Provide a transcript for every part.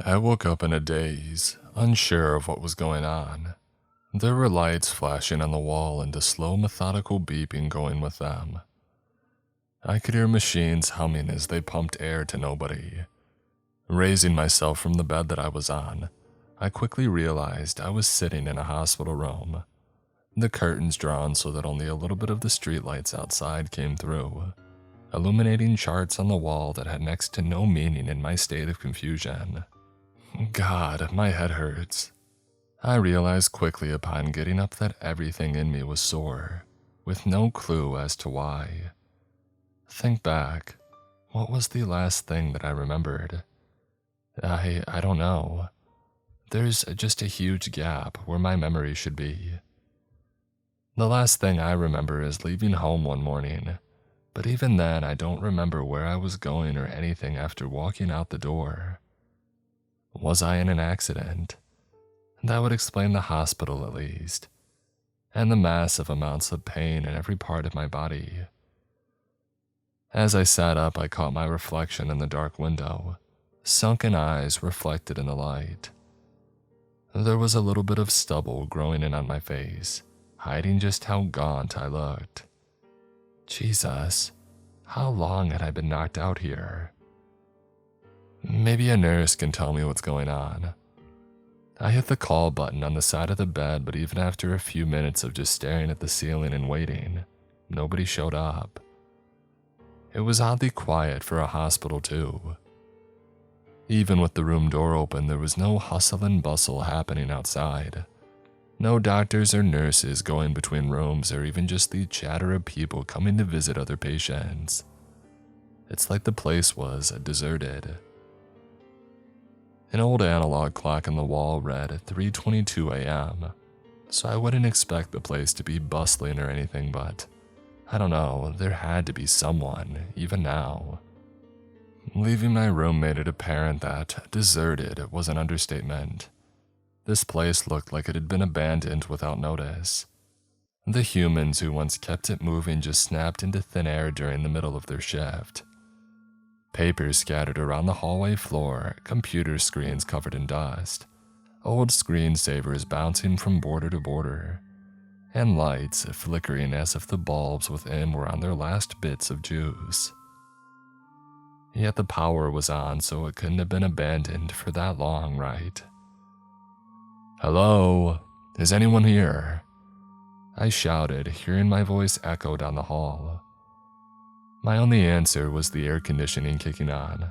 I woke up in a daze, unsure of what was going on. There were lights flashing on the wall and a slow, methodical beeping going with them. I could hear machines humming as they pumped air to nobody. Raising myself from the bed that I was on, I quickly realized I was sitting in a hospital room. The curtains drawn so that only a little bit of the streetlights outside came through, illuminating charts on the wall that had next to no meaning in my state of confusion. God, my head hurts. I realized quickly upon getting up that everything in me was sore, with no clue as to why. Think back. What was the last thing that I remembered? I don't know. There's just a huge gap where my memory should be. The last thing I remember is leaving home one morning, but even then I don't remember where I was going or anything after walking out the door. Was I in an accident? That would explain the hospital at least, and the massive amounts of pain in every part of my body. As I sat up, I caught my reflection in the dark window, sunken eyes reflected in the light. There was a little bit of stubble growing in on my face, hiding just how gaunt I looked. Jesus, how long had I been knocked out here? Maybe a nurse can tell me what's going on. I hit the call button on the side of the bed, but even after a few minutes of just staring at the ceiling and waiting, nobody showed up. It was oddly quiet for a hospital too. Even with the room door open, there was no hustle and bustle happening outside. No doctors or nurses going between rooms, or even just the chatter of people coming to visit other patients. It's like the place was deserted. An old analog clock on the wall read 3:22 a.m., so I wouldn't expect the place to be bustling or anything, but I don't know, there had to be someone, even now. Leaving my room made it apparent that deserted was an understatement. This place looked like it had been abandoned without notice. The humans who once kept it moving just snapped into thin air during the middle of their shift. Papers scattered around the hallway floor, computer screens covered in dust, old screensavers bouncing from border to border, and lights flickering as if the bulbs within were on their last bits of juice. Yet the power was on, so it couldn't have been abandoned for that long, right? "Hello? Is anyone here?" I shouted, hearing my voice echo down the hall. My only answer was the air conditioning kicking on,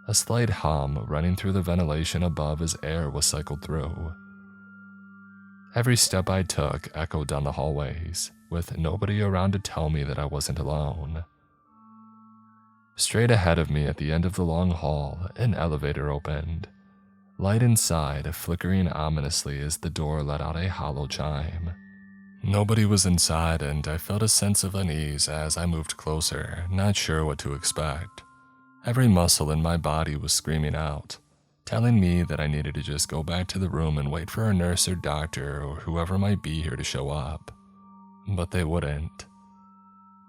a slight hum running through the ventilation above as air was cycled through. Every step I took echoed down the hallways, with nobody around to tell me that I wasn't alone. Straight ahead of me at the end of the long hall, an elevator opened, light inside flickering ominously as the door let out a hollow chime. Nobody was inside, and I felt a sense of unease as I moved closer, not sure what to expect. Every muscle in my body was screaming out, telling me that I needed to just go back to the room and wait for a nurse or doctor or whoever might be here to show up. But they wouldn't.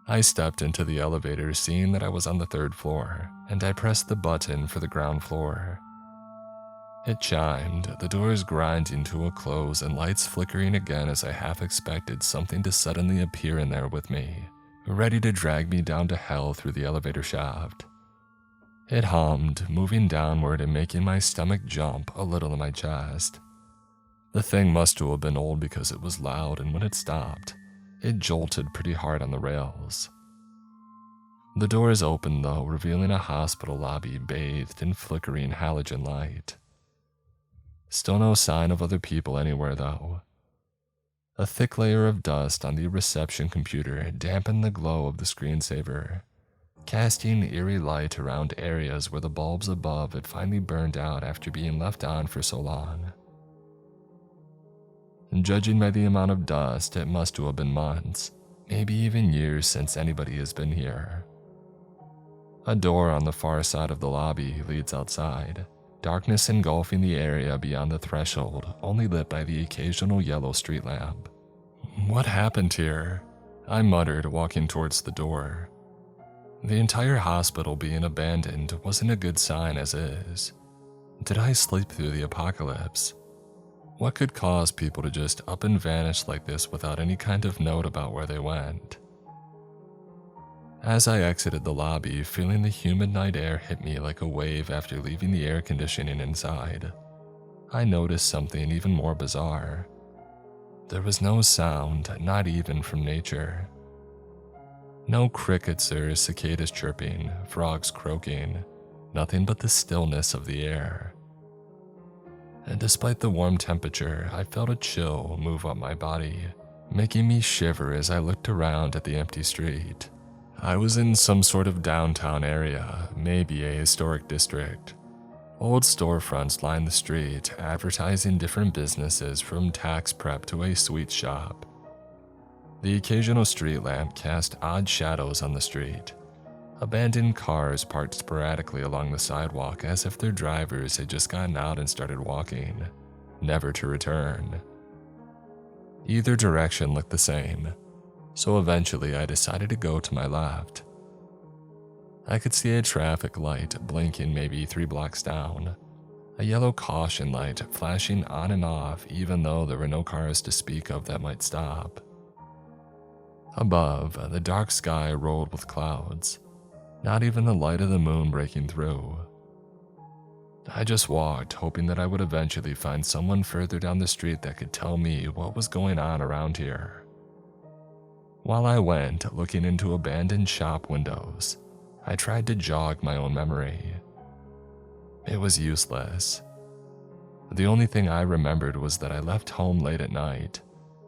I stepped into the elevator, seeing that I was on the 3rd floor, and I pressed the button for the ground floor. It chimed, the doors grinding to a close and lights flickering again as I half expected something to suddenly appear in there with me, ready to drag me down to hell through the elevator shaft. It hummed, moving downward and making my stomach jump a little in my chest. The thing must have been old because it was loud, and when it stopped, it jolted pretty hard on the rails. The doors opened though, revealing a hospital lobby bathed in flickering halogen light. Still no sign of other people anywhere though. A thick layer of dust on the reception computer dampened the glow of the screensaver, casting eerie light around areas where the bulbs above had finally burned out after being left on for so long. Judging by the amount of dust, it must have been months, maybe even years since anybody has been here. A door on the far side of the lobby leads outside, darkness engulfing the area beyond the threshold, only lit by the occasional yellow street lamp. "What happened here?" I muttered, walking towards the door. The entire hospital being abandoned wasn't a good sign as is. Did I sleep through the apocalypse? What could cause people to just up and vanish like this without any kind of note about where they went? As I exited the lobby, feeling the humid night air hit me like a wave after leaving the air conditioning inside, I noticed something even more bizarre. There was no sound, not even from nature. No crickets or cicadas chirping, frogs croaking, nothing but the stillness of the air. And despite the warm temperature, I felt a chill move up my body, making me shiver as I looked around at the empty street. I was in some sort of downtown area, maybe a historic district. Old storefronts lined the street, advertising different businesses from tax prep to a sweet shop. The occasional street lamp cast odd shadows on the street. Abandoned cars parked sporadically along the sidewalk as if their drivers had just gotten out and started walking, never to return. Either direction looked the same, so eventually I decided to go to my left. I could see a traffic light blinking maybe 3 blocks down, a yellow caution light flashing on and off even though there were no cars to speak of that might stop. Above, the dark sky rolled with clouds, not even the light of the moon breaking through. I just walked, hoping that I would eventually find someone further down the street that could tell me what was going on around here. While I went, looking into abandoned shop windows, I tried to jog my own memory. It was useless. The only thing I remembered was that I left home late at night.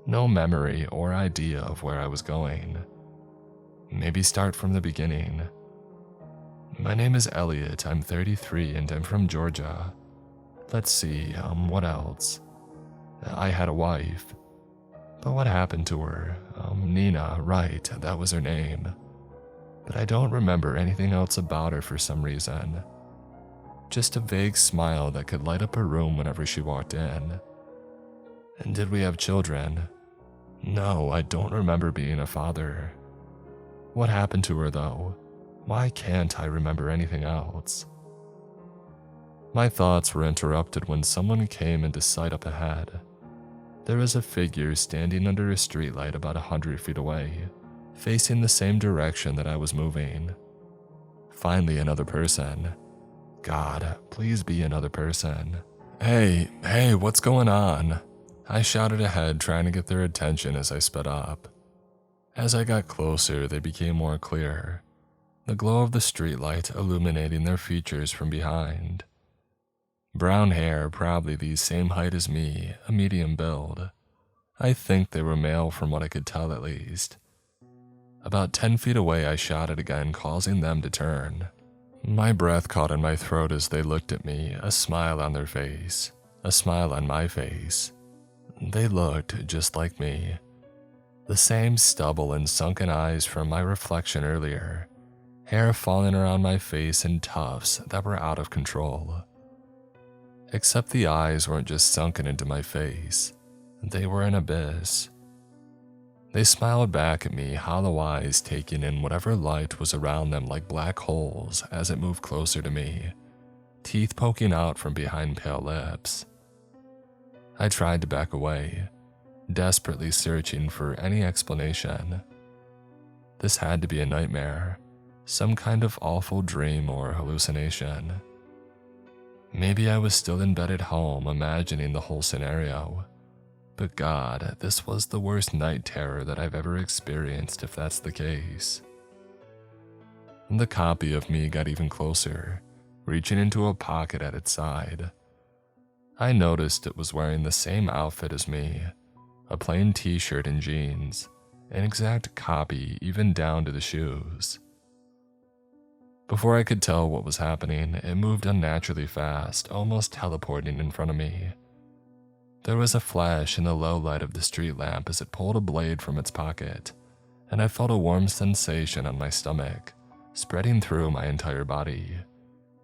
No memory or idea of where I was going. Maybe start from the beginning. My name is Elliot, I'm 33 and I'm from Georgia. Let's see, what else? I had a wife. But what happened to her? Nina, right, that was her name. But I don't remember anything else about her for some reason. Just a vague smile that could light up her room whenever she walked in. And did we have children? No, I don't remember being a father. What happened to her though? Why can't I remember anything else? My thoughts were interrupted when someone came into sight up ahead. There was a figure standing under a streetlight about 100 feet away, facing the same direction that I was moving. Finally, another person. God, please be another person. Hey, what's going on? I shouted ahead, trying to get their attention as I sped up. As I got closer, they became more clear, the glow of the streetlight illuminating their features from behind. Brown hair, probably the same height as me, a medium build. I think they were male from what I could tell at least. About 10 feet away, I shouted again, causing them to turn. My breath caught in my throat as they looked at me, a smile on their face, a smile on my face. They looked just like me. The same stubble and sunken eyes from my reflection earlier, hair falling around my face in tufts that were out of control. Except the eyes weren't just sunken into my face, they were an abyss. They smiled back at me, hollow eyes taking in whatever light was around them like black holes as it moved closer to me, teeth poking out from behind pale lips. I tried to back away, desperately searching for any explanation. This had to be a nightmare, some kind of awful dream or hallucination. Maybe I was still in bed at home imagining the whole scenario. But God, this was the worst night terror that I've ever experienced if that's the case. The copy of me got even closer, reaching into a pocket at its side. I noticed it was wearing the same outfit as me, a plain t-shirt and jeans, an exact copy even down to the shoes. Before I could tell what was happening, it moved unnaturally fast, almost teleporting in front of me. There was a flash in the low light of the street lamp as it pulled a blade from its pocket, and I felt a warm sensation on my stomach, spreading through my entire body.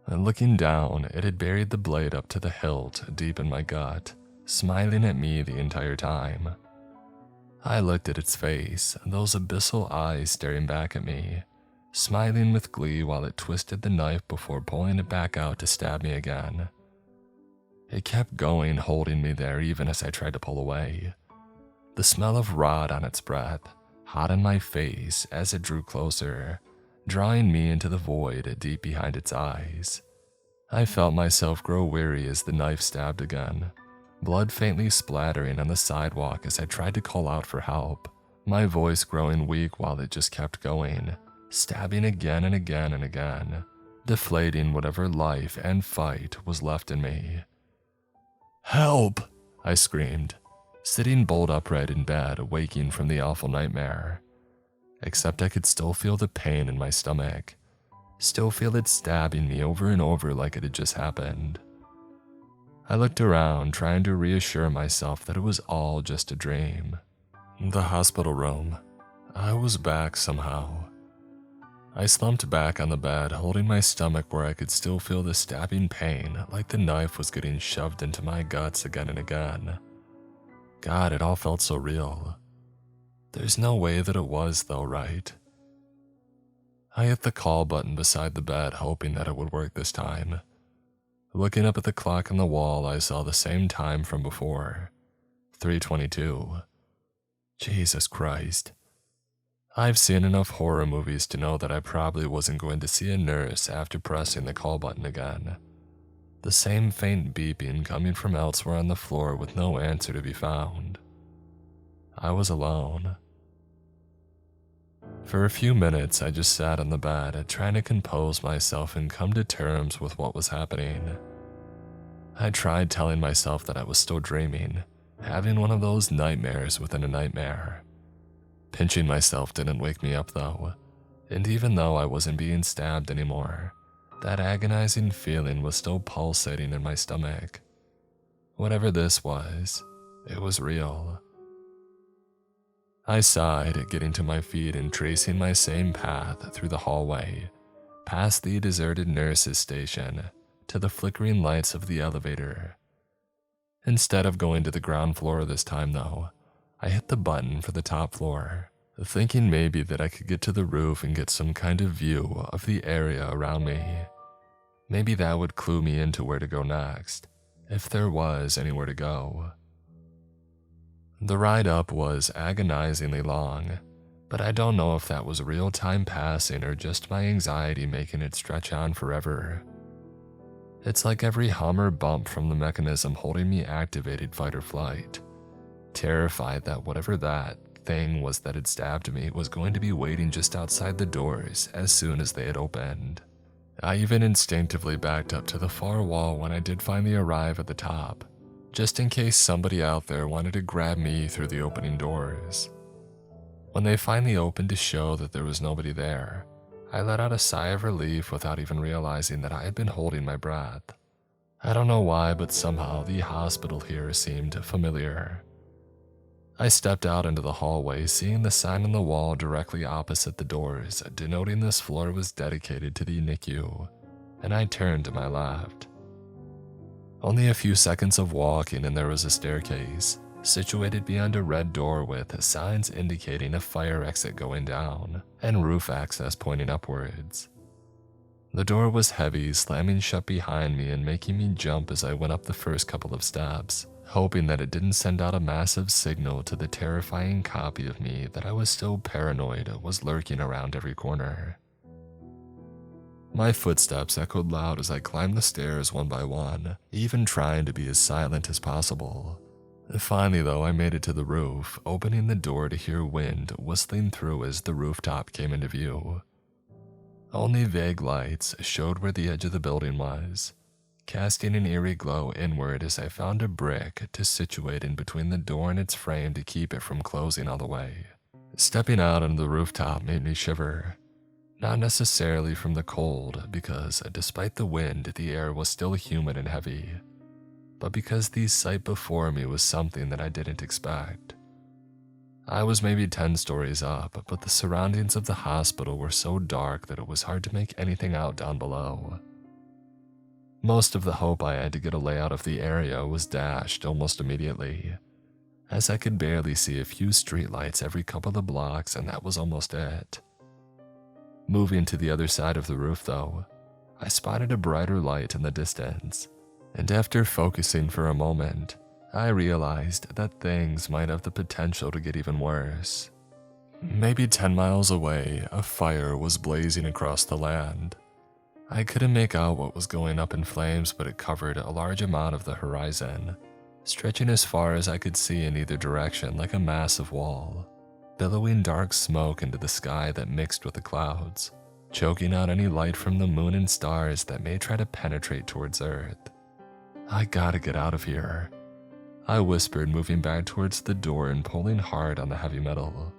And looking down, it had buried the blade up to the hilt deep in my gut, smiling at me the entire time. I looked at its face, those abyssal eyes staring back at me, smiling with glee while it twisted the knife before pulling it back out to stab me again. It kept going, holding me there even as I tried to pull away. The smell of rot on its breath, hot in my face as it drew closer, drawing me into the void deep behind its eyes. I felt myself grow weary as the knife stabbed again, blood faintly splattering on the sidewalk as I tried to call out for help, my voice growing weak while it just kept going, stabbing again and again and again, deflating whatever life and fight was left in me. "Help!" I screamed, sitting bolt upright in bed, waking from the awful nightmare. Except I could still feel the pain in my stomach, still feel it stabbing me over and over like it had just happened. I looked around, trying to reassure myself that it was all just a dream. The hospital room. I was back somehow. I slumped back on the bed, holding my stomach where I could still feel the stabbing pain, like the knife was getting shoved into my guts again and again. God, it all felt so real. There's no way that it was, though, right? I hit the call button beside the bed, hoping that it would work this time. Looking up at the clock on the wall, I saw the same time from before. 3:22. Jesus Christ. I've seen enough horror movies to know that I probably wasn't going to see a nurse after pressing the call button again. The same faint beeping coming from elsewhere on the floor with no answer to be found. I was alone. For a few minutes, I just sat on the bed, trying to compose myself and come to terms with what was happening. I tried telling myself that I was still dreaming, having one of those nightmares within a nightmare. Pinching myself didn't wake me up though, and even though I wasn't being stabbed anymore, that agonizing feeling was still pulsating in my stomach. Whatever this was, it was real. I sighed, getting to my feet and tracing my same path through the hallway, past the deserted nurse's station, to the flickering lights of the elevator. Instead of going to the ground floor this time though, I hit the button for the top floor, thinking maybe that I could get to the roof and get some kind of view of the area around me. Maybe that would clue me into where to go next, if there was anywhere to go. The ride up was agonizingly long, but I don't know if that was real time passing or just my anxiety making it stretch on forever. It's like every hum or bump from the mechanism holding me activated fight or flight, terrified that whatever that thing was that had stabbed me was going to be waiting just outside the doors as soon as they had opened. I even instinctively backed up to the far wall when I did finally arrive at the top, just in case somebody out there wanted to grab me through the opening doors. When they finally opened to show that there was nobody there, I let out a sigh of relief without even realizing that I had been holding my breath. I don't know why, but somehow the hospital here seemed familiar. I stepped out into the hallway, seeing the sign on the wall directly opposite the doors, denoting this floor was dedicated to the NICU, and I turned to my left. Only a few seconds of walking and there was a staircase, situated beyond a red door with signs indicating a fire exit going down and roof access pointing upwards. The door was heavy, slamming shut behind me and making me jump as I went up the first couple of steps, hoping that it didn't send out a massive signal to the terrifying copy of me that I was still paranoid was lurking around every corner. My footsteps echoed loud as I climbed the stairs one by one, even trying to be as silent as possible. Finally though, I made it to the roof, opening the door to hear wind whistling through as the rooftop came into view. Only vague lights showed where the edge of the building was, casting an eerie glow inward as I found a brick to situate in between the door and its frame to keep it from closing all the way. Stepping out onto the rooftop made me shiver. Not necessarily from the cold, because despite the wind, the air was still humid and heavy, but because the sight before me was something that I didn't expect. I was maybe 10 stories up, but the surroundings of the hospital were so dark that it was hard to make anything out down below. Most of the hope I had to get a layout of the area was dashed almost immediately, as I could barely see a few streetlights every couple of blocks, and that was almost it. Moving to the other side of the roof though, I spotted a brighter light in the distance, And after focusing for a moment, I realized that things might have the potential to get even worse. Maybe 10 miles away, a fire was blazing across the land. I couldn't make out what was going up in flames, but it covered a large amount of the horizon, stretching as far as I could see in either direction like a massive wall, billowing dark smoke into the sky that mixed with the clouds, choking out any light from the moon and stars that may try to penetrate towards Earth. I gotta get out of here, I whispered, moving back towards the door and pulling hard on the heavy metal.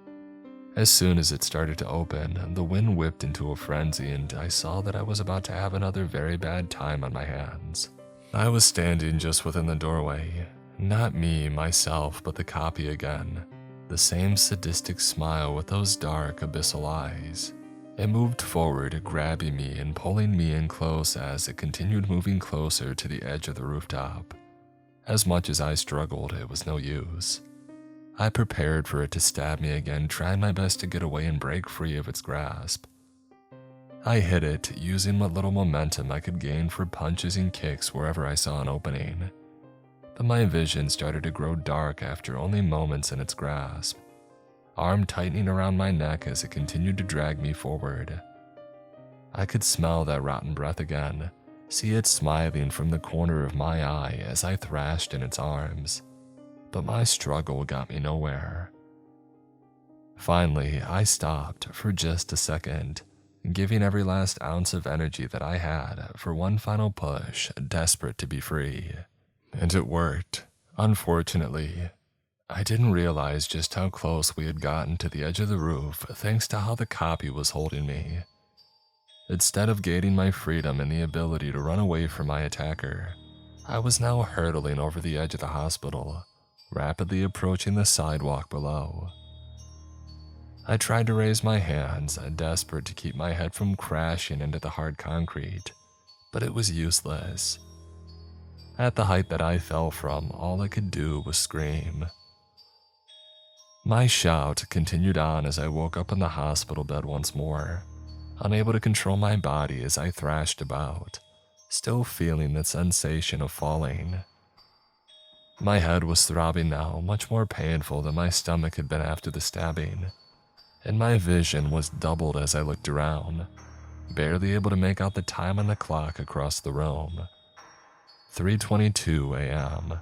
As soon as it started to open, the wind whipped into a frenzy and I saw that I was about to have another very bad time on my hands. I was standing just within the doorway, not me, myself, but the copy again, the same sadistic smile with those dark, abyssal eyes. It moved forward, grabbing me and pulling me in close as it continued moving closer to the edge of the rooftop. As much as I struggled, it was no use. I prepared for it to stab me again, trying my best to get away and break free of its grasp. I hit it, using what little momentum I could gain for punches and kicks wherever I saw an opening. But my vision started to grow dark after only moments in its grasp, arm tightening around my neck as it continued to drag me forward. I could smell that rotten breath again, see it smiling from the corner of my eye as I thrashed in its arms. But my struggle got me nowhere. Finally, I stopped for just a second, giving every last ounce of energy that I had for one final push, desperate to be free. And it worked. Unfortunately, I didn't realize just how close we had gotten to the edge of the roof thanks to how the copy was holding me. Instead of gaining my freedom and the ability to run away from my attacker, I was now hurtling over the edge of the hospital, rapidly approaching the sidewalk below. I tried to raise my hands, desperate to keep my head from crashing into the hard concrete, but it was useless. At the height that I fell from, all I could do was scream. My shout continued on as I woke up in the hospital bed once more, unable to control my body as I thrashed about, still feeling the sensation of falling. My head was throbbing now, much more painful than my stomach had been after the stabbing, and my vision was doubled as I looked around, barely able to make out the time on the clock across the room. 3:22 a.m.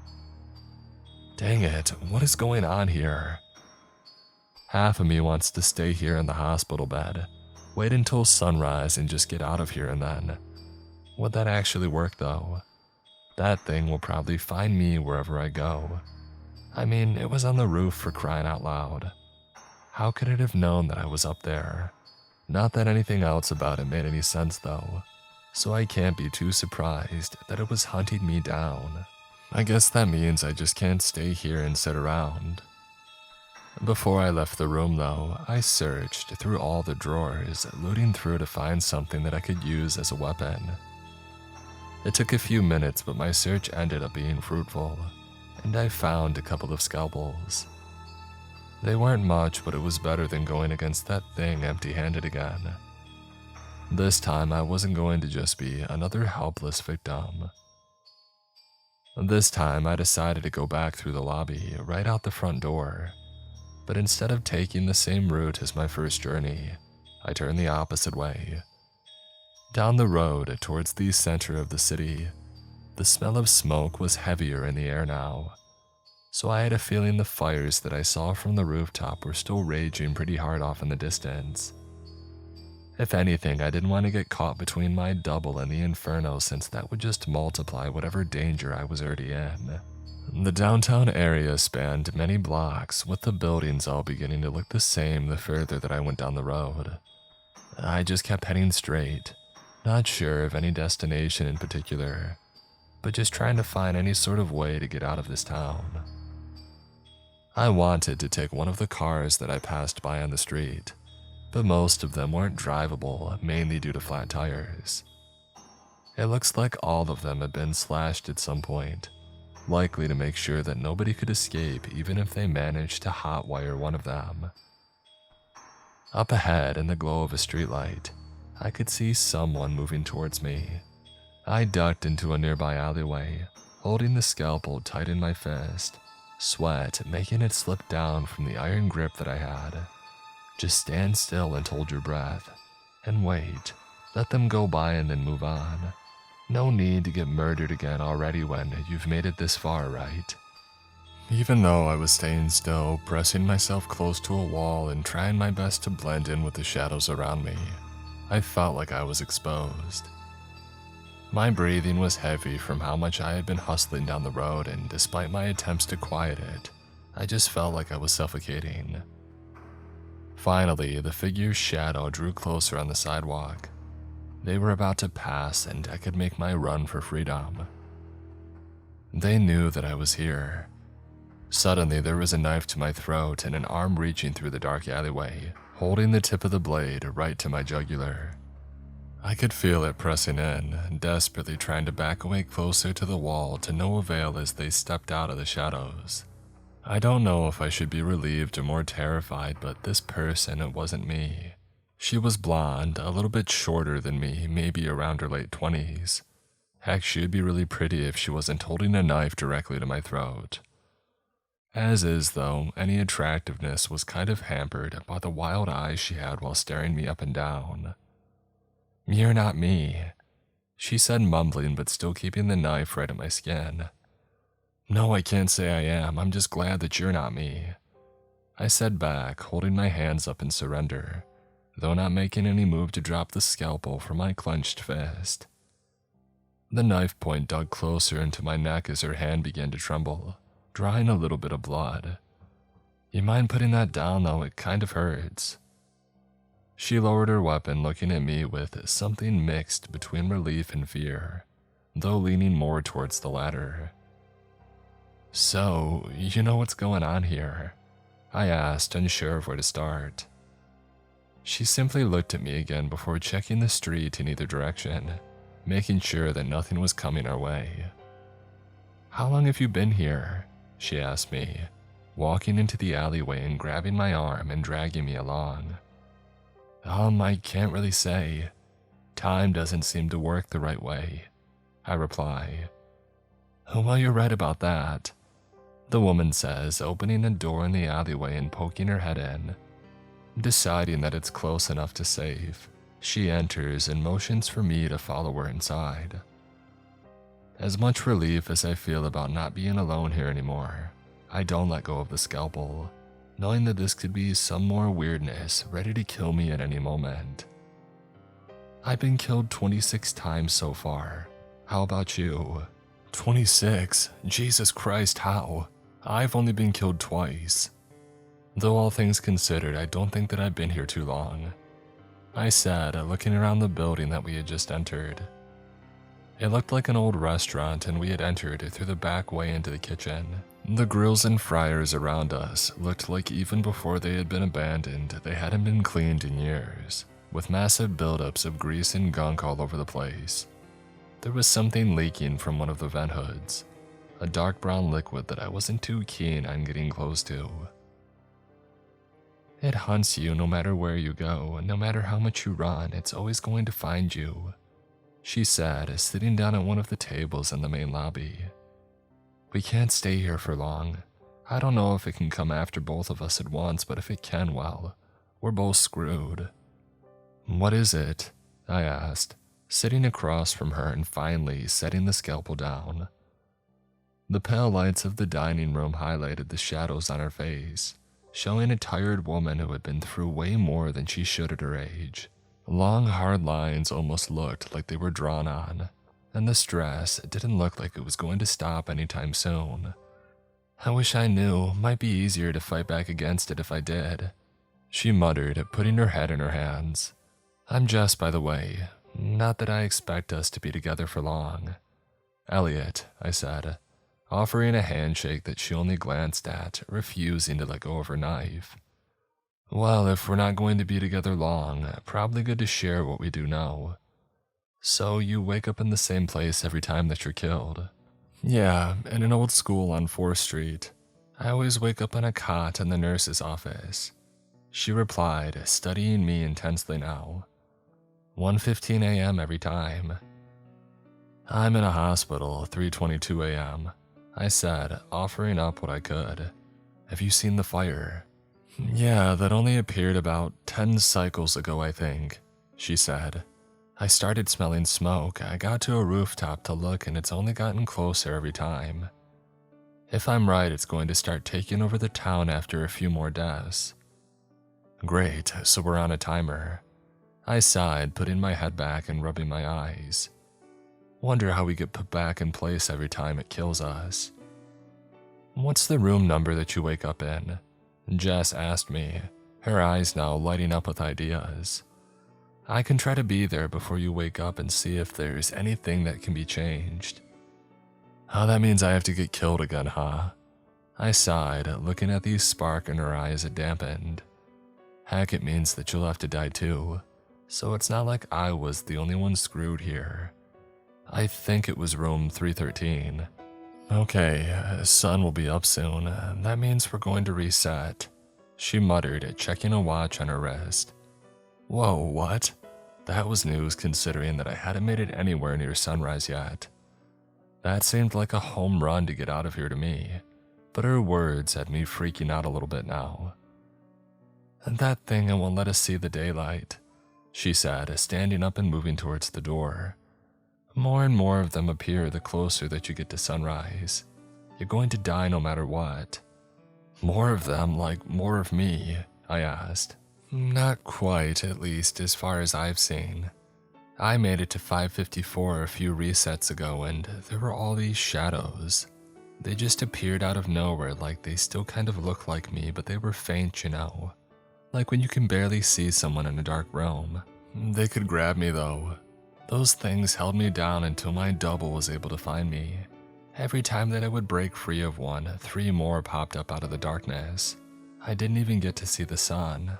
Dang it, what is going on here? Half of me wants to stay here in the hospital bed, wait until sunrise and just get out of here, and then. Would that actually work though? That thing will probably find me wherever I go. I mean, it was on the roof, for crying out loud. How could it have known that I was up there? Not that anything else about it made any sense though, so I can't be too surprised that it was hunting me down. I guess that means I just can't stay here and sit around. Before I left the room though, I searched through all the drawers, looting through to find something that I could use as a weapon. It took a few minutes, but my search ended up being fruitful, and I found a couple of scalpels. They weren't much, but it was better than going against that thing empty-handed again. This time I wasn't going to just be another helpless victim. This time I decided to go back through the lobby, right out the front door. But instead of taking the same route as my first journey, I turned the opposite way. Down the road towards the center of the city, the smell of smoke was heavier in the air now, so I had a feeling the fires that I saw from the rooftop were still raging pretty hard off in the distance. If anything, I didn't want to get caught between my double and the inferno, since that would just multiply whatever danger I was already in. The downtown area spanned many blocks, with the buildings all beginning to look the same the further that I went down the road. I just kept heading straight, not sure of any destination in particular, but just trying to find any sort of way to get out of this town. I wanted to take one of the cars that I passed by on the street, but most of them weren't drivable, mainly due to flat tires. It looks like all of them had been slashed at some point, likely to make sure that nobody could escape even if they managed to hotwire one of them. Up ahead, in the glow of a streetlight, I could see someone moving towards me. I ducked into a nearby alleyway, holding the scalpel tight in my fist, sweat making it slip down from the iron grip that I had. Just stand still and hold your breath, and wait. Let them go by and then move on. No need to get murdered again already when you've made it this far, right? Even though I was staying still, pressing myself close to a wall and trying my best to blend in with the shadows around me, I felt like I was exposed. My breathing was heavy from how much I had been hustling down the road, and despite my attempts to quiet it, I just felt like I was suffocating. Finally, the figure's shadow drew closer on the sidewalk. They were about to pass, and I could make my run for freedom. They knew that I was here. Suddenly, there was a knife to my throat and an arm reaching through the dark alleyway, holding the tip of the blade right to my jugular. I could feel it pressing in, desperately trying to back away closer to the wall to no avail as they stepped out of the shadows. I don't know if I should be relieved or more terrified, but this person, it wasn't me. She was blonde, a little bit shorter than me, maybe around her late 20s. Heck, she'd be really pretty if she wasn't holding a knife directly to my throat. As is, though, any attractiveness was kind of hampered by the wild eyes she had while staring me up and down. "You're not me," she said, mumbling but still keeping the knife right at my skin. "No, I can't say I am. I'm just glad that you're not me," I said back, holding my hands up in surrender, though not making any move to drop the scalpel from my clenched fist. The knife point dug closer into my neck as her hand began to tremble, drawing a little bit of blood. "You mind putting that down, though? It kind of hurts." She lowered her weapon, looking at me with something mixed between relief and fear, though leaning more towards the latter. "So, you know what's going on here?" I asked, unsure of where to start. She simply looked at me again before checking the street in either direction, making sure that nothing was coming our way. "How long have you been here?" she asked me, walking into the alleyway and grabbing my arm and dragging me along. I can't really say. Time doesn't seem to work the right way," I reply. "Well, you're right about that," the woman says, opening a door in the alleyway and poking her head in. Deciding that it's close enough to save, she enters and motions for me to follow her inside. As much relief as I feel about not being alone here anymore, I don't let go of the scalpel, knowing that this could be some more weirdness ready to kill me at any moment. I've been killed 26 times so far. How about you? 26? Jesus Christ, how? I've only been killed twice. Though all things considered, I don't think that I've been here too long, I said, looking around the building that we had just entered. It looked like an old restaurant, and we had entered through the back way into the kitchen. The grills and fryers around us looked like even before they had been abandoned, they hadn't been cleaned in years, with massive buildups of grease and gunk all over the place. There was something leaking from one of the vent hoods, a dark brown liquid that I wasn't too keen on getting close to. "It hunts you no matter where you go, and no matter how much you run, it's always going to find you," she said, sitting down at one of the tables in the main lobby. "We can't stay here for long. I don't know if it can come after both of us at once, but if it can, well, we're both screwed." "What is it?" I asked, sitting across from her and finally setting the scalpel down. The pale lights of the dining room highlighted the shadows on her face, showing a tired woman who had been through way more than she should at her age. Long, hard lines almost looked like they were drawn on, and the stress didn't look like it was going to stop anytime soon. "I wish I knew. Might be easier to fight back against it if I did," she muttered, putting her head in her hands. "I'm Jess, by the way. Not that I expect us to be together for long." "Elliot," I said, offering a handshake that she only glanced at, refusing to let go of her knife. "Well, if we're not going to be together long, probably good to share what we do know. So you wake up in the same place every time that you're killed?" "Yeah, in an old school on 4th Street. I always wake up on a cot in the nurse's office," she replied, studying me intensely now. 1:15 a.m. every time. I'm in a hospital, 3:22 a.m., I said, offering up what I could. Have you seen the fire? Yeah, that only appeared about 10 cycles ago, I think, she said. I started smelling smoke. I got to a rooftop to look, and it's only gotten closer every time. If I'm right, it's going to start taking over the town after a few more deaths. Great, so we're on a timer. I sighed, putting my head back and rubbing my eyes. Wonder how we get put back in place every time it kills us. What's the room number that you wake up in? Jess asked me, her eyes now lighting up with ideas. I can try to be there before you wake up and see if there's anything that can be changed. Oh, that means I have to get killed again, huh? I sighed, looking at the spark in her eyes it dampened. Heck, it means that you'll have to die too, so it's not like I was the only one screwed here. I think it was room 313. Okay, sun will be up soon. That means we're going to reset, she muttered, checking a watch on her wrist. Whoa, what? That was news considering that I hadn't made it anywhere near sunrise yet. That seemed like a home run to get out of here to me, but her words had me freaking out a little bit now. That thing won't let us see the daylight, she said, standing up and moving towards the door. More and more of them appear the closer that you get to sunrise. You're going to die no matter what. More of them, like more of me, I asked. Not quite, at least as far as I've seen. I made it to 554 a few resets ago, and there were all these shadows. They just appeared out of nowhere, like they still kind of looked like me, but they were faint, you know. Like when you can barely see someone in a dark room. They could grab me though. Those things held me down until my double was able to find me. Every time that I would break free of one, 3 more popped up out of the darkness. I didn't even get to see the sun.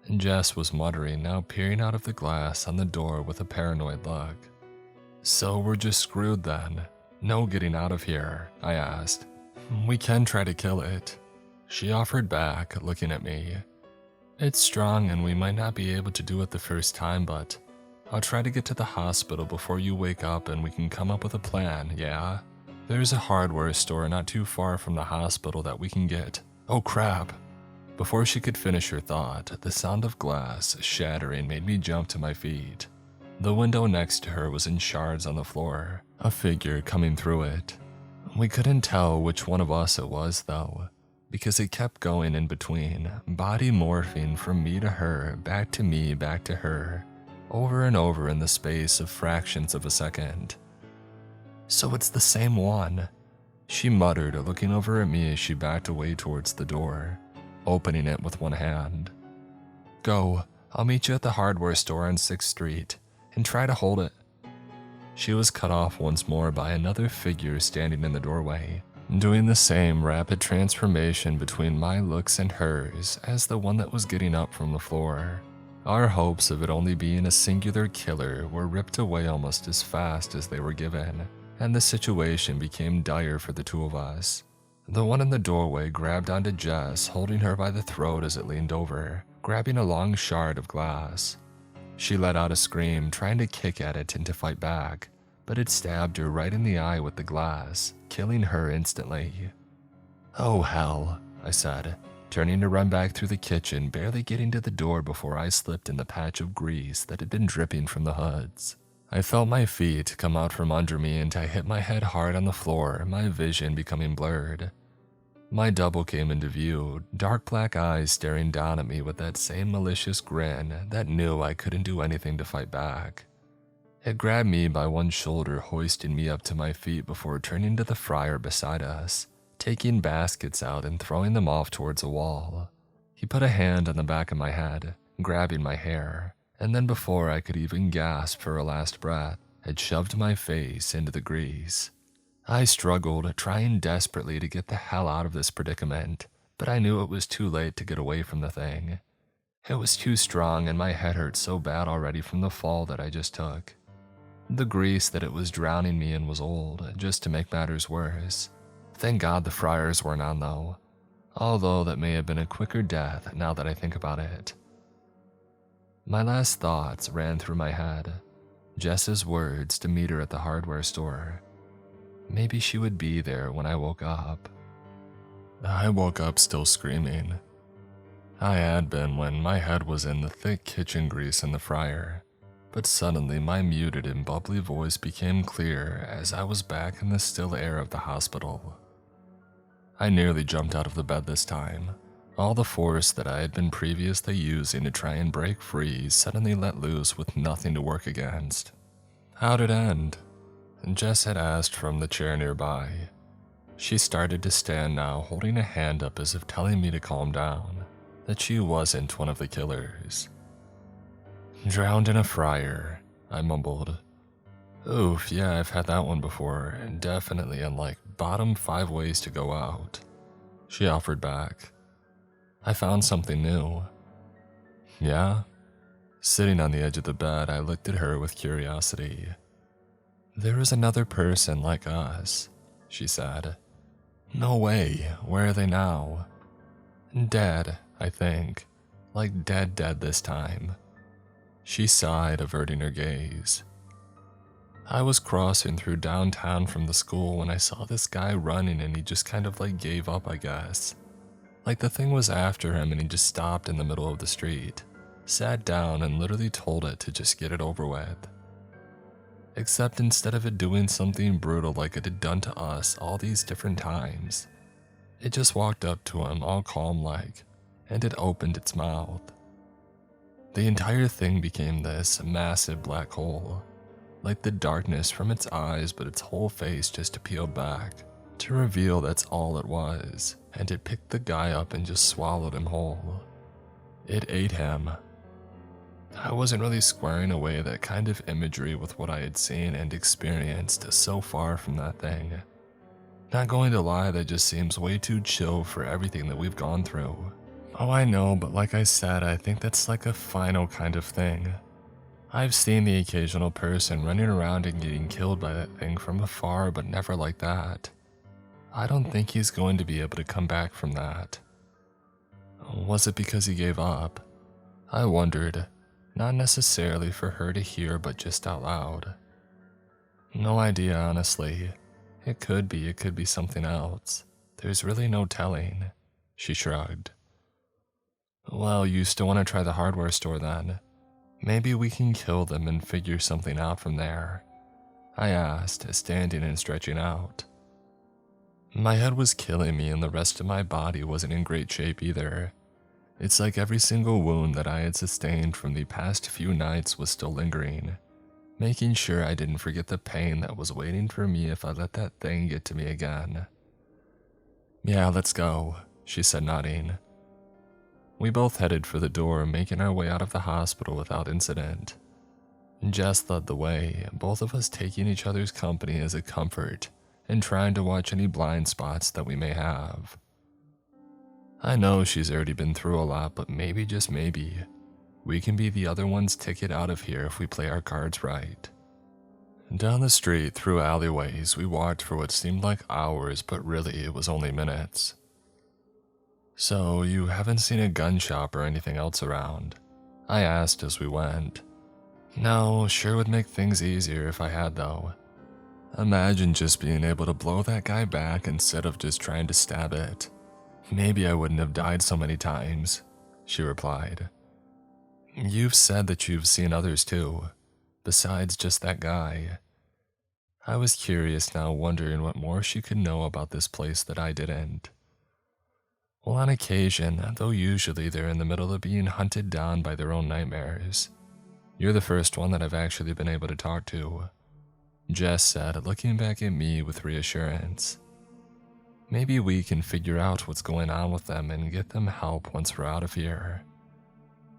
And Jess was muttering, now peering out of the glass on the door with a paranoid look. So we're just screwed then. No getting out of here, I asked. We can try to kill it, she offered back, looking at me. It's strong and we might not be able to do it the first time, but I'll try to get to the hospital before you wake up and we can come up with a plan, yeah? There's a hardware store not too far from the hospital that we can get. Oh crap! Before she could finish her thought, the sound of glass shattering made me jump to my feet. The window next to her was in shards on the floor, a figure coming through it. We couldn't tell which one of us it was though, because it kept going in between, body morphing from me to her, back to me, back to her, over and over in the space of fractions of a second. So it's the same one, she muttered, looking over at me as she backed away towards the door, opening it with one hand. Go, I'll meet you at the hardware store on 6th Street, and try to hold it. She was cut off once more by another figure standing in the doorway, doing the same rapid transformation between my looks and hers as the one that was getting up from the floor. Our hopes of it only being a singular killer were ripped away almost as fast as they were given, and the situation became dire for the two of us. The one in the doorway grabbed onto Jess, holding her by the throat as it leaned over, grabbing a long shard of glass. She let out a scream, trying to kick at it and to fight back, but it stabbed her right in the eye with the glass, killing her instantly. Oh hell, I said, turning to run back through the kitchen, barely getting to the door before I slipped in the patch of grease that had been dripping from the hoods. I felt my feet come out from under me and I hit my head hard on the floor, my vision becoming blurred. My double came into view, dark black eyes staring down at me with that same malicious grin that knew I couldn't do anything to fight back. It grabbed me by one shoulder, hoisting me up to my feet before turning to the fryer beside us, taking baskets out and throwing them off towards a wall. He put a hand on the back of my head, grabbing my hair, and then before I could even gasp for a last breath, had shoved my face into the grease. I struggled, trying desperately to get the hell out of this predicament, but I knew it was too late to get away from the thing. It was too strong and my head hurt so bad already from the fall that I just took. The grease that it was drowning me in was old, just to make matters worse. Thank God the fryers weren't on though, although that may have been a quicker death now that I think about it. My last thoughts ran through my head. Jess's words to meet her at the hardware store. Maybe she would be there when I woke up. I woke up still screaming. I had been when my head was in the thick kitchen grease in the fryer, but suddenly my muted and bubbly voice became clear as I was back in the still air of the hospital. I nearly jumped out of the bed this time. All the force that I had been previously using to try and break free suddenly let loose with nothing to work against. How'd it end? Jess had asked from the chair nearby. She started to stand now, holding a hand up as if telling me to calm down, that she wasn't one of the killers. Drowned in a fryer, I mumbled. Oof, yeah, I've had that one before, and definitely in like bottom 5 ways to go out. She offered back. I found something new. Yeah? Sitting on the edge of the bed, I looked at her with curiosity. There is another person like us, she said. No way, where are they now? Dead, I think. Like dead this time. She sighed, averting her gaze. I was crossing through downtown from the school when I saw this guy running and he just kind of like gave up, I guess. Like the thing was after him and he just stopped in the middle of the street, sat down and literally told it to just get it over with. Except instead of it doing something brutal like it had done to us all these different times, it just walked up to him all calm like, and it opened its mouth. The entire thing became this massive black hole, like the darkness from its eyes, but its whole face just peeled back to reveal that's all it was, and it picked the guy up and just swallowed him whole. It ate him. I wasn't really squaring away that kind of imagery with what I had seen and experienced so far from that thing. Not going to lie, that just seems way too chill for everything that we've gone through. Oh, I know, but like I said, I think that's like a final kind of thing. I've seen the occasional person running around and getting killed by that thing from afar, but never like that. I don't think he's going to be able to come back from that. Was it because he gave up? I wondered, not necessarily for her to hear, but just out loud. No idea, honestly. It could be something else. There's really no telling, she shrugged. Well, you still want to try the hardware store then? Maybe we can kill them and figure something out from there, I asked, standing and stretching out. My head was killing me and the rest of my body wasn't in great shape either. It's like every single wound that I had sustained from the past few nights was still lingering, making sure I didn't forget the pain that was waiting for me if I let that thing get to me again. Yeah, let's go, she said, nodding. We both headed for the door, making our way out of the hospital without incident. Jess led the way, both of us taking each other's company as a comfort and trying to watch any blind spots that we may have. I know she's already been through a lot, but maybe, just maybe, we can be the other one's ticket out of here if we play our cards right. Down the street, through alleyways, we walked for what seemed like hours, but really it was only minutes. So, you haven't seen a gun shop or anything else around? I asked as we went. No, sure would make things easier if I had though. Imagine just being able to blow that guy back instead of just trying to stab it. Maybe I wouldn't have died so many times, she replied. You've said that you've seen others too, besides just that guy. I was curious now, wondering what more she could know about this place that I didn't. Well, on occasion, though usually they're in the middle of being hunted down by their own nightmares. You're the first one that I've actually been able to talk to, Jess said, looking back at me with reassurance. Maybe we can figure out what's going on with them and get them help once we're out of here.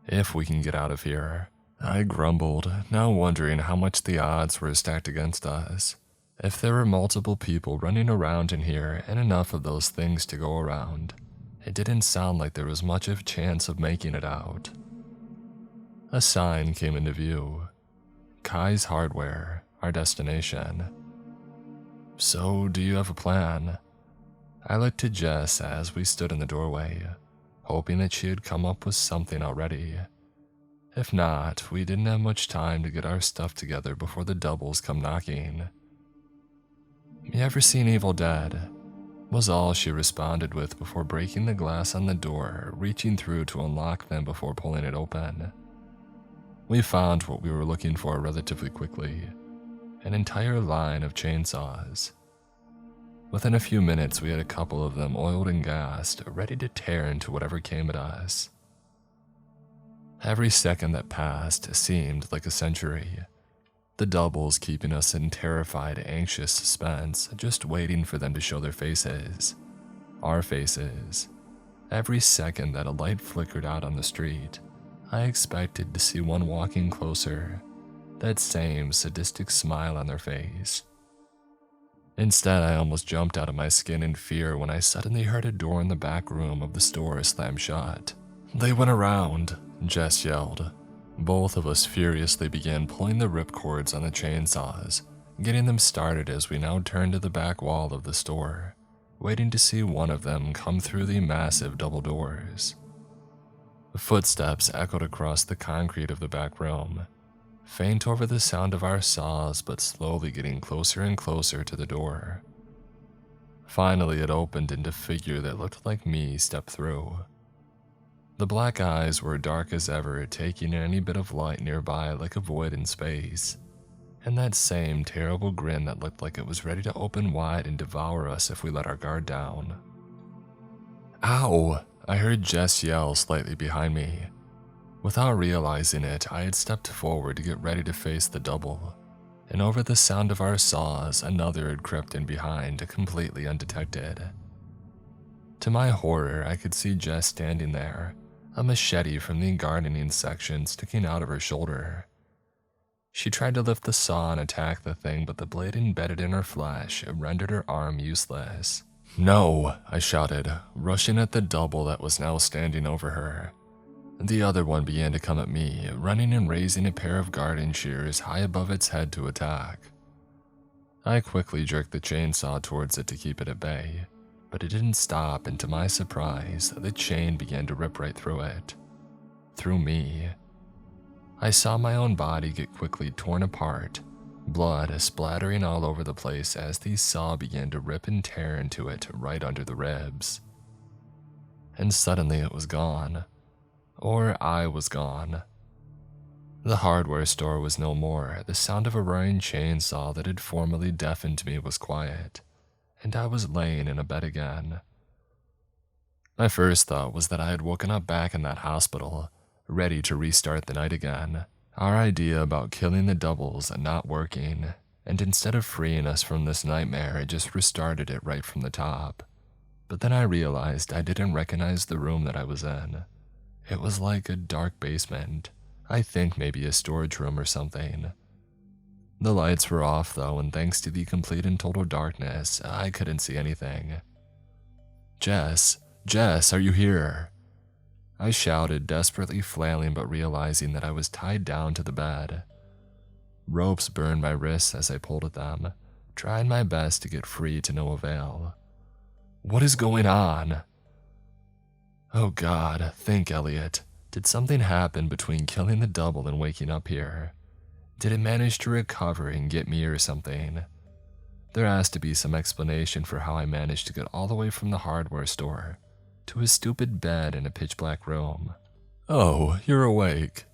If we can get out of here, I grumbled, now wondering how much the odds were stacked against us. If there were multiple people running around in here and enough of those things to go around, it didn't sound like there was much of a chance of making it out. A sign came into view. Kai's Hardware, our destination. So, do you have a plan? I looked to Jess as we stood in the doorway, hoping that she had come up with something already. If not, we didn't have much time to get our stuff together before the doubles come knocking. "You ever seen Evil Dead?" was all she responded with before breaking the glass on the door, reaching through to unlock them before pulling it open. We found what we were looking for relatively quickly, an entire line of chainsaws. Within a few minutes, we had a couple of them oiled and gassed, ready to tear into whatever came at us. Every second that passed seemed like a century. The doubles keeping us in terrified, anxious suspense, just waiting for them to show their faces. Our faces. Every second that a light flickered out on the street, I expected to see one walking closer, that same sadistic smile on their face. Instead, I almost jumped out of my skin in fear when I suddenly heard a door in the back room of the store slam shut. "They went around," Jess yelled. Both of us furiously began pulling the ripcords on the chainsaws, getting them started as we now turned to the back wall of the store, waiting to see one of them come through the massive double doors. Footsteps echoed across the concrete of the back room, faint over the sound of our saws but slowly getting closer and closer to the door. Finally, it opened and a figure that looked like me stepped through. The black eyes were dark as ever, taking in any bit of light nearby like a void in space, and that same terrible grin that looked like it was ready to open wide and devour us if we let our guard down. "Ow!" I heard Jess yell slightly behind me. Without realizing it, I had stepped forward to get ready to face the double, and over the sound of our saws, another had crept in behind, completely undetected. To my horror, I could see Jess standing there, a machete from the gardening section sticking out of her shoulder. She tried to lift the saw and attack the thing, but the blade embedded in her flesh rendered her arm useless. "No!" I shouted, rushing at the double that was now standing over her. The other one began to come at me, running and raising a pair of garden shears high above its head to attack. I quickly jerked the chainsaw towards it to keep it at bay, but it didn't stop, and to my surprise, the chain began to rip right through it. Through me. I saw my own body get quickly torn apart, blood splattering all over the place as the saw began to rip and tear into it right under the ribs. And suddenly it was gone. Or I was gone. The hardware store was no more. The sound of a roaring chainsaw that had formerly deafened me was quiet, and I was laying in a bed again. My first thought was that I had woken up back in that hospital, ready to restart the night again. Our idea about killing the doubles not working, and instead of freeing us from this nightmare, it just restarted it right from the top. But then I realized I didn't recognize the room that I was in. It was like a dark basement. I think maybe a storage room or something. The lights were off though, and thanks to the complete and total darkness, I couldn't see anything. Jess, are you here?" I shouted, desperately flailing but realizing that I was tied down to the bed. Ropes burned my wrists as I pulled at them, trying my best to get free to no avail. "What is going on?" Oh God, think, Elliot. Did something happen between killing the double and waking up here? Did it manage to recover and get me or something? There has to be some explanation for how I managed to get all the way from the hardware store to a stupid bed in a pitch-black room. "Oh, you're awake."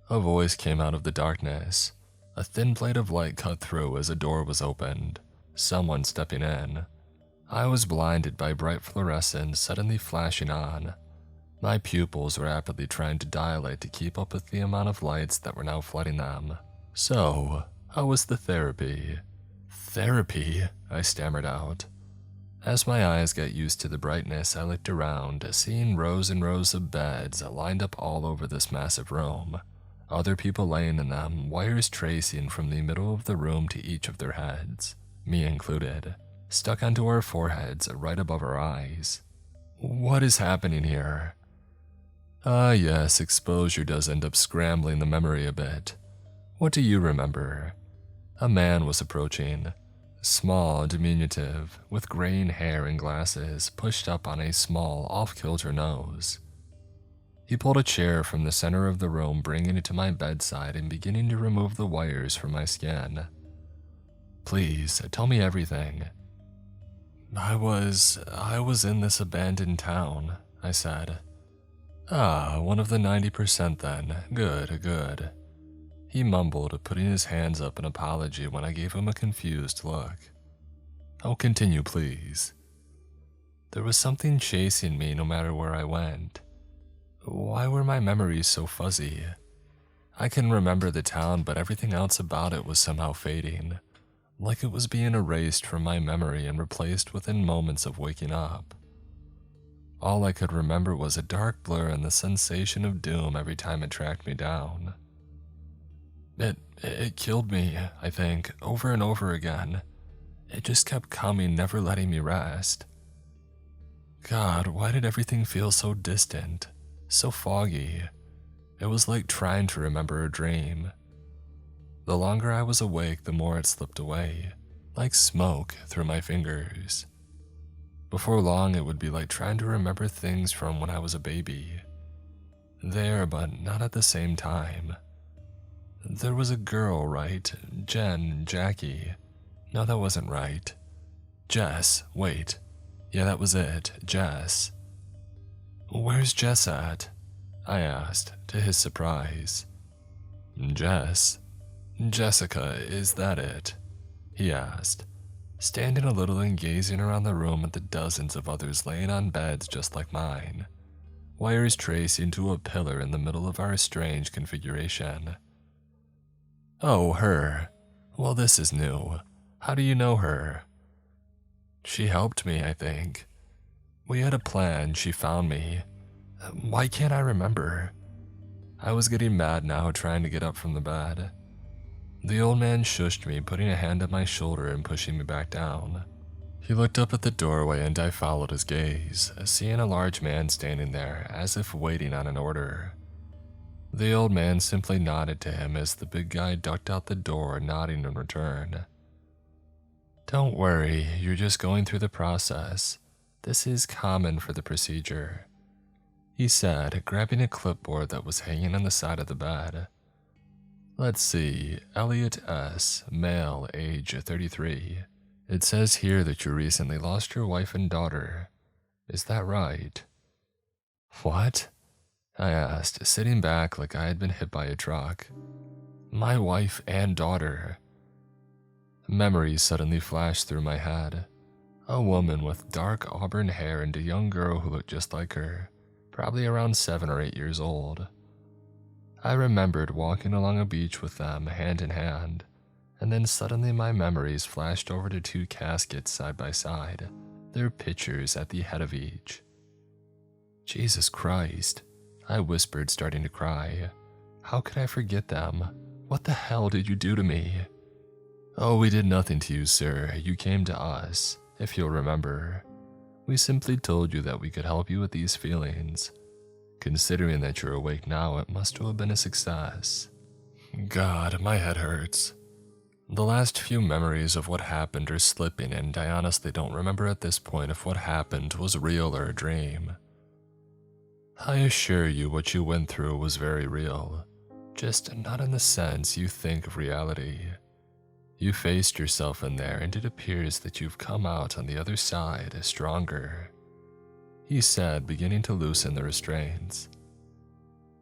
A voice came out of the darkness. A thin plate of light cut through as a door was opened. Someone stepping in. I was blinded by bright fluorescence suddenly flashing on. My pupils were rapidly trying to dilate to keep up with the amount of lights that were now flooding them. "So, how was the therapy?" "Therapy?" I stammered out. As my eyes got used to the brightness, I looked around, seeing rows and rows of beds lined up all over this massive room. Other people laying in them, wires tracing from the middle of the room to each of their heads, me included, stuck onto our foreheads right above our eyes. What is happening here? Yes, exposure does end up scrambling the memory a bit. What do you remember? A man was approaching. Small, diminutive, with graying hair and glasses pushed up on a small, off-kilter nose. He pulled a chair from the center of the room, bringing it to my bedside and beginning to remove the wires from my skin. Please, tell me everything. I was in this abandoned town, I said. Ah, one of the 90% then. Good, good. He mumbled, putting his hands up in apology when I gave him a confused look. Oh, continue, please. There was something chasing me no matter where I went. Why were my memories so fuzzy? I can remember the town, but everything else about it was somehow fading, like it was being erased from my memory and replaced within moments of waking up. All I could remember was a dark blur and the sensation of doom every time it tracked me down. It killed me, I think, over and over again. It just kept coming, never letting me rest. God, why did everything feel so distant, so foggy? It was like trying to remember a dream. The longer I was awake, the more it slipped away, like smoke through my fingers. Before long, it would be like trying to remember things from when I was a baby. There, but not at the same time. There was a girl, right? Jackie. No, that wasn't right. Jess, wait. Yeah, that was it, Jess. Where's Jess at? I asked, to his surprise. Jess? Jessica, is that it? He asked, standing a little and gazing around the room at the dozens of others laying on beds just like mine, wires tracing to a pillar in the middle of our strange configuration. Oh, her. Well, this is new. How do you know her? She helped me, I think. We had a plan, she found me. Why can't I remember? I was getting mad now, trying to get up from the bed. The old man shushed me, putting a hand on my shoulder and pushing me back down. He looked up at the doorway and I followed his gaze, seeing a large man standing there, as if waiting on an order. The old man simply nodded to him as the big guy ducked out the door, nodding in return. Don't worry, you're just going through the process. This is common for the procedure, he said, grabbing a clipboard that was hanging on the side of the bed. Let's see, Elliot S., male, age 33. It says here that you recently lost your wife and daughter. Is that right? What? I asked, sitting back like I had been hit by a truck. My wife and daughter. Memories suddenly flashed through my head. A woman with dark auburn hair and a young girl who looked just like her, probably around 7 or 8 years old. I remembered walking along a beach with them, hand in hand, and then suddenly my memories flashed over to 2 caskets side by side, their pictures at the head of each. Jesus Christ, I whispered, starting to cry. How could I forget them? What the hell did you do to me? Oh, we did nothing to you, sir. You came to us, if you'll remember. We simply told you that we could help you with these feelings. Considering that you're awake now, it must have been a success. God, my head hurts. The last few memories of what happened are slipping, and I honestly don't remember at this point if what happened was real or a dream. I assure you what you went through was very real, just not in the sense you think of reality. You faced yourself in there, and it appears that you've come out on the other side stronger, he said, beginning to loosen the restraints.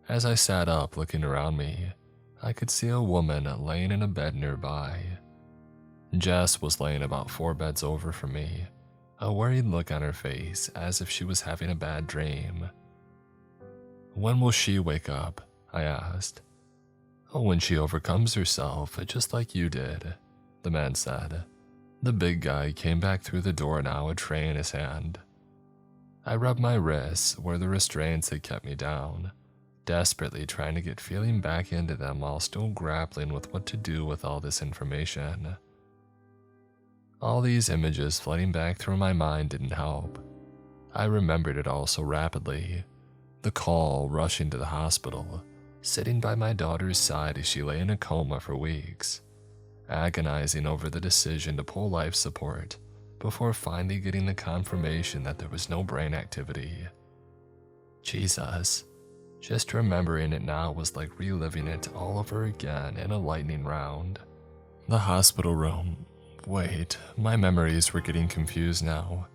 As I sat up looking around me, I could see a woman laying in a bed nearby. Jess was laying about 4 beds over from me, a worried look on her face as if she was having a bad dream. When will she wake up? I asked. Oh, when she overcomes herself, just like you did, the man said. The big guy came back through the door now, a tray in his hand. I rubbed my wrists where the restraints had kept me down, desperately trying to get feeling back into them while still grappling with what to do with all this information. All these images flooding back through my mind didn't help. I remembered it all so rapidly. The call, rushing to the hospital, sitting by my daughter's side as she lay in a coma for weeks, agonizing over the decision to pull life support before finally getting the confirmation that there was no brain activity. Jesus, Just remembering it now was like reliving it all over again in a lightning round. The hospital room. Wait, my memories were getting confused now.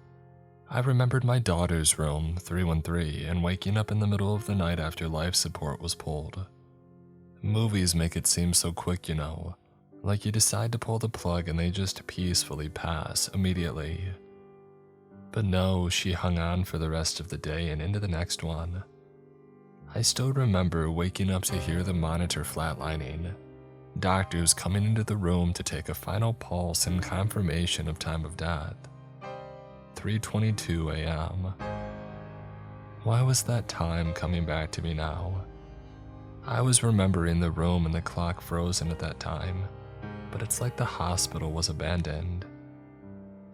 I remembered my daughter's room, 313, and waking up in the middle of the night after life support was pulled. Movies make it seem so quick, you know, like you decide to pull the plug and they just peacefully pass immediately. But no, she hung on for the rest of the day and into the next one. I still remember waking up to hear the monitor flatlining, doctors coming into the room to take a final pulse and confirmation of time of death. 3:22 a.m. Why was that time coming back to me now? I was remembering the room and the clock frozen at that time, but it's like the hospital was abandoned.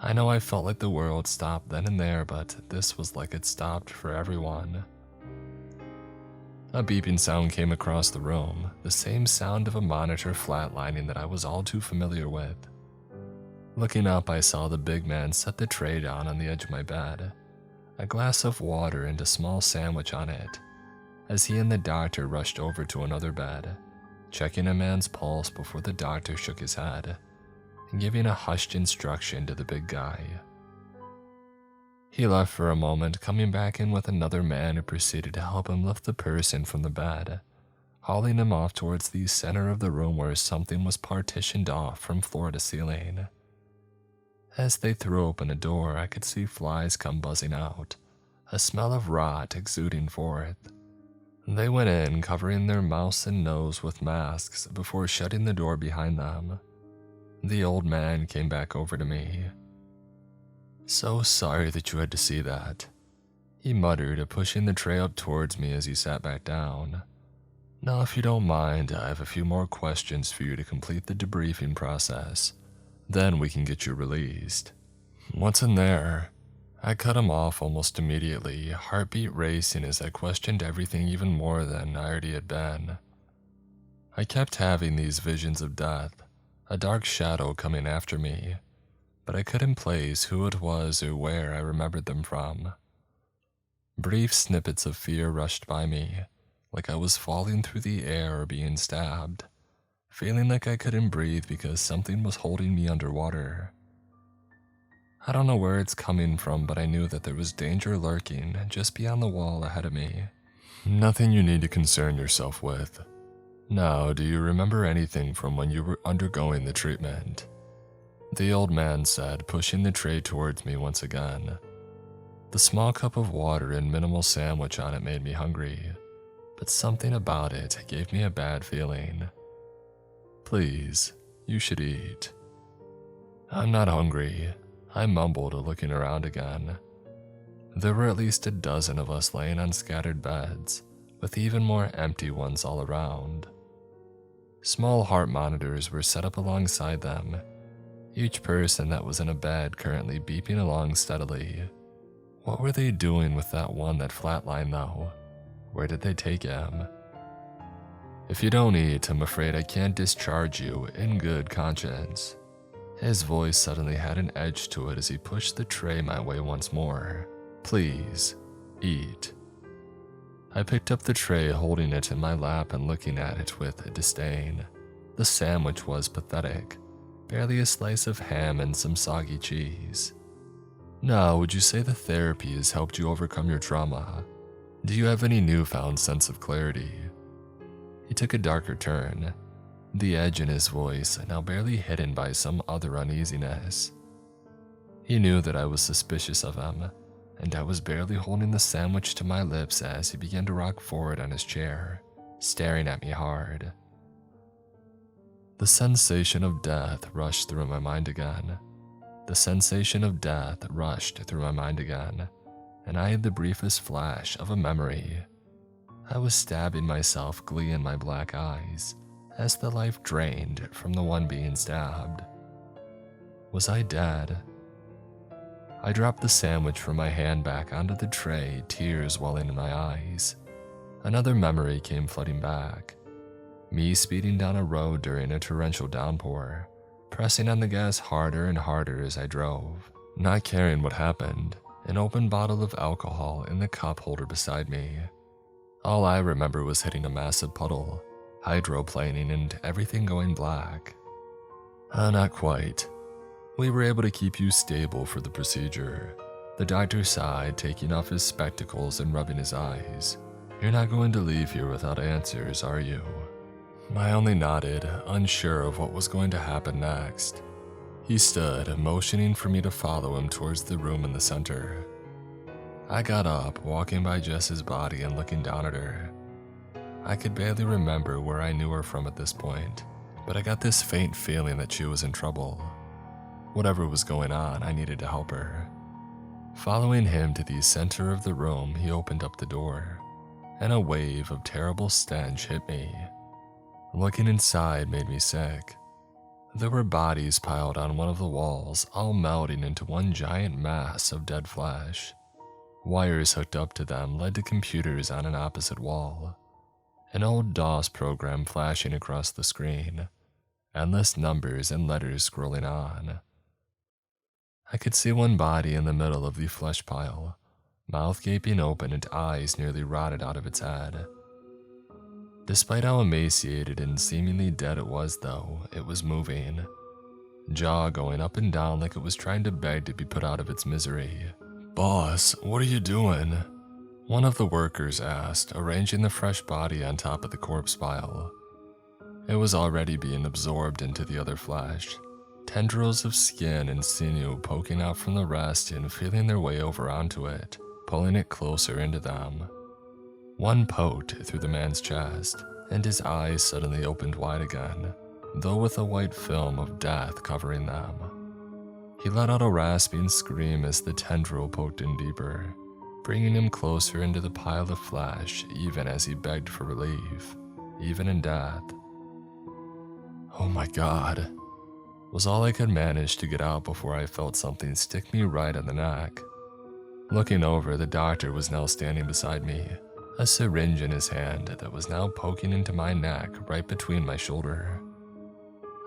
I know I felt like the world stopped then and there, but this was like it stopped for everyone. A beeping sound came across the room, the same sound of a monitor flatlining that I was all too familiar with. Looking up, I saw the big man set the tray down on the edge of my bed, a glass of water and a small sandwich on it, as he and the doctor rushed over to another bed, checking a man's pulse before the doctor shook his head, and giving a hushed instruction to the big guy. He left for a moment, coming back in with another man who proceeded to help him lift the person from the bed, hauling him off towards the center of the room where something was partitioned off from floor to ceiling. As they threw open a door, I could see flies come buzzing out, a smell of rot exuding forth. They went in, covering their mouths and nose with masks before shutting the door behind them. The old man came back over to me. "So sorry that you had to see that," he muttered, pushing the tray up towards me as he sat back down. "Now, if you don't mind, I have a few more questions for you to complete the debriefing process. Then we can get you released." "What's in there?" I cut him off almost immediately, heartbeat racing as I questioned everything even more than I already had been. I kept having these visions of death, a dark shadow coming after me, but I couldn't place who it was or where I remembered them from. Brief snippets of fear rushed by me, like I was falling through the air or being stabbed, feeling like I couldn't breathe because something was holding me underwater. I don't know where it's coming from, but I knew that there was danger lurking just beyond the wall ahead of me. "Nothing you need to concern yourself with. Now, do you remember anything from when you were undergoing the treatment?" the old man said, pushing the tray towards me once again. The small cup of water and minimal sandwich on it made me hungry, but something about it gave me a bad feeling. "Please, you should eat." "I'm not hungry," I mumbled, looking around again. There were at least a dozen of us laying on scattered beds, with even more empty ones all around. Small heart monitors were set up alongside them, each person that was in a bed currently beeping along steadily. What were they doing with that one that flatlined though? Where did they take him? "If you don't eat, I'm afraid I can't discharge you in good conscience." His voice suddenly had an edge to it as he pushed the tray my way once more. "Please, eat." I picked up the tray, holding it in my lap and looking at it with disdain. The sandwich was pathetic, barely a slice of ham and some soggy cheese. "Now, would you say the therapy has helped you overcome your trauma? Do you have any newfound sense of clarity?" He took a darker turn, the edge in his voice now barely hidden by some other uneasiness. He knew that I was suspicious of him, and I was barely holding the sandwich to my lips as he began to rock forward on his chair, staring at me hard. The sensation of death rushed through my mind again. And I had the briefest flash of a memory. I was stabbing myself, glee in my black eyes, as the life drained from the one being stabbed. Was I dead? I dropped the sandwich from my hand back onto the tray, tears welling in my eyes. Another memory came flooding back. Me speeding down a road during a torrential downpour, pressing on the gas harder and harder as I drove, not caring what happened, an open bottle of alcohol in the cup holder beside me. All I remember was hitting a massive puddle, hydroplaning, and everything going black. Not quite. We were able to keep you stable for the procedure. The doctor sighed, taking off his spectacles and rubbing his eyes. You're not going to leave here without answers, are you? I only nodded, unsure of what was going to happen next. He stood, motioning for me to follow him towards the room in the center. I got up, walking by Jess's body and looking down at her. I could barely remember where I knew her from at this point, but I got this faint feeling that she was in trouble. Whatever was going on, I needed to help her. Following him to the center of the room, he opened up the door, and a wave of terrible stench hit me. Looking inside made me sick. There were bodies piled on one of the walls, all melting into one giant mass of dead flesh. Wires hooked up to them led to computers on an opposite wall. An old DOS program flashing across the screen. Endless numbers and letters scrolling on. I could see one body in the middle of the flesh pile, mouth gaping open and eyes nearly rotted out of its head. Despite how emaciated and seemingly dead it was though, it was moving. Jaw going up and down like it was trying to beg to be put out of its misery. "Boss, what are you doing?" One of the workers asked, arranging the fresh body on top of the corpse pile. It was already being absorbed into the other flesh, tendrils of skin and sinew poking out from the rest and feeling their way over onto it, pulling it closer into them. One poked through the man's chest, and his eyes suddenly opened wide again, though with a white film of death covering them. He let out a rasping scream as the tendril poked in deeper, bringing him closer into the pile of flesh even as he begged for relief, even in death. "Oh my God," was all I could manage to get out before I felt something stick me right in the neck. Looking over, the doctor was now standing beside me, a syringe in his hand that was now poking into my neck right between my shoulder.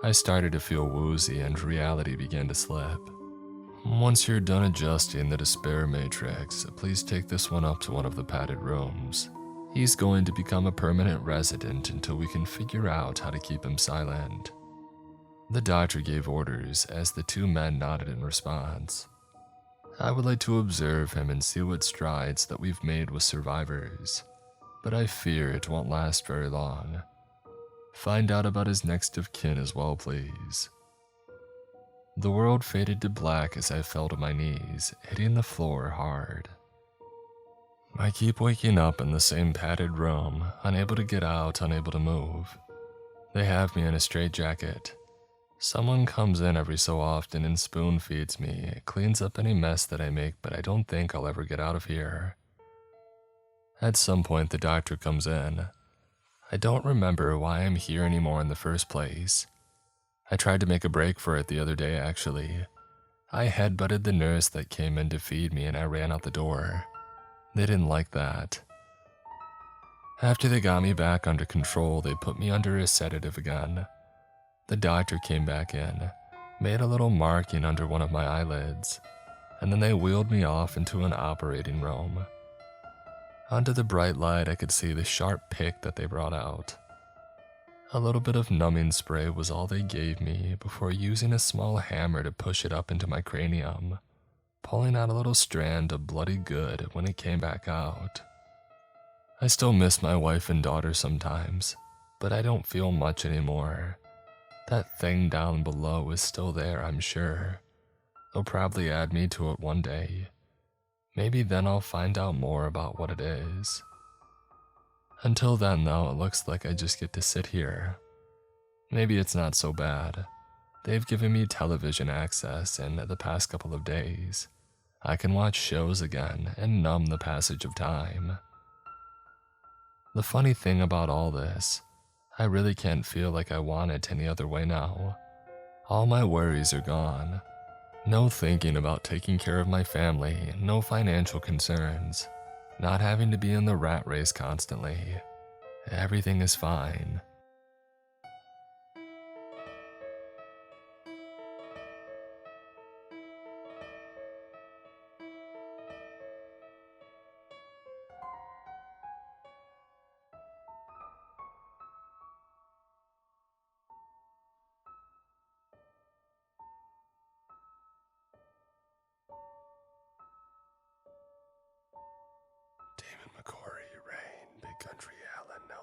I started to feel woozy and reality began to slip. "Once you're done adjusting the despair matrix, please take this one up to one of the padded rooms. He's going to become a permanent resident until we can figure out how to keep him silent." The doctor gave orders as the two men nodded in response. I would like to observe him and see what strides that we've made with survivors, but I fear it won't last very long. Find out about his next of kin as well, please. The world faded to black as I fell to my knees, hitting the floor hard. I keep waking up in the same padded room, unable to get out, unable to move. They have me in a straitjacket. Someone comes in every so often and spoon feeds me, cleans up any mess that I make, but I don't think I'll ever get out of here. At some point the doctor comes in. I don't remember why I'm here anymore in the first place. I tried to make a break for it the other day actually. I headbutted the nurse that came in to feed me and I ran out the door. They didn't like that. After they got me back under control, they put me under a sedative again. The doctor came back in, made a little marking under one of my eyelids, and then they wheeled me off into an operating room. Under the bright light, I could see the sharp pick that they brought out. A little bit of numbing spray was all they gave me before using a small hammer to push it up into my cranium, pulling out a little strand of bloody good when it came back out. I still miss my wife and daughter sometimes, but I don't feel much anymore. That thing down below is still there, I'm sure. They'll probably add me to it one day. Maybe then I'll find out more about what it is. Until then, though, it looks like I just get to sit here. Maybe it's not so bad. They've given me television access in the past couple of days. I can watch shows again and numb the passage of time. The funny thing about all this, I really can't feel like I want it any other way now. All my worries are gone. No thinking about taking care of my family, no financial concerns, not having to be in the rat race constantly. Everything is fine.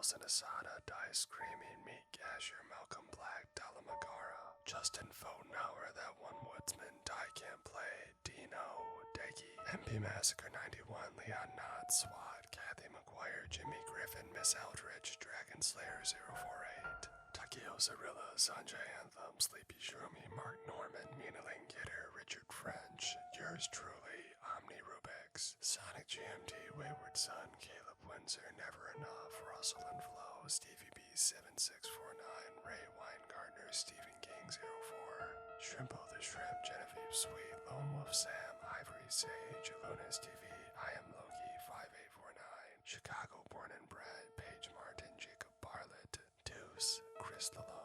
Nelson Asada, Dice Screaming, Meat Cashier, Malcolm Black, Dalamagara, Justin Fotenauer, That One Woodsman, Die Can't Play, Dino, Deggy, MP Massacre 91, Leon Knott, SWAT, Kathy McGuire, Jimmy Griffin, Miss Eldridge, Dragon Slayer 048, Takio Zarilla, Sanjay Anthem, Sleepy Shroomy, Mark Norman, Minaling Gitter, Richard French, yours truly, Omni Rubix, Sonic GMT, Wayward Son, Caleb Windsor, Never Enough, Russell and Flo, Stevie B 7649, Ray Weingartner, Stephen King 04, Shrimpo the Shrimp, Genevieve Sweet, Lone Wolf Sam, Ivory Sage, Lunas TV, I Am Loki 5849, Chicago Born and Bred, Paige Martin, Jacob Barlett, Deuce, Chris Lalo,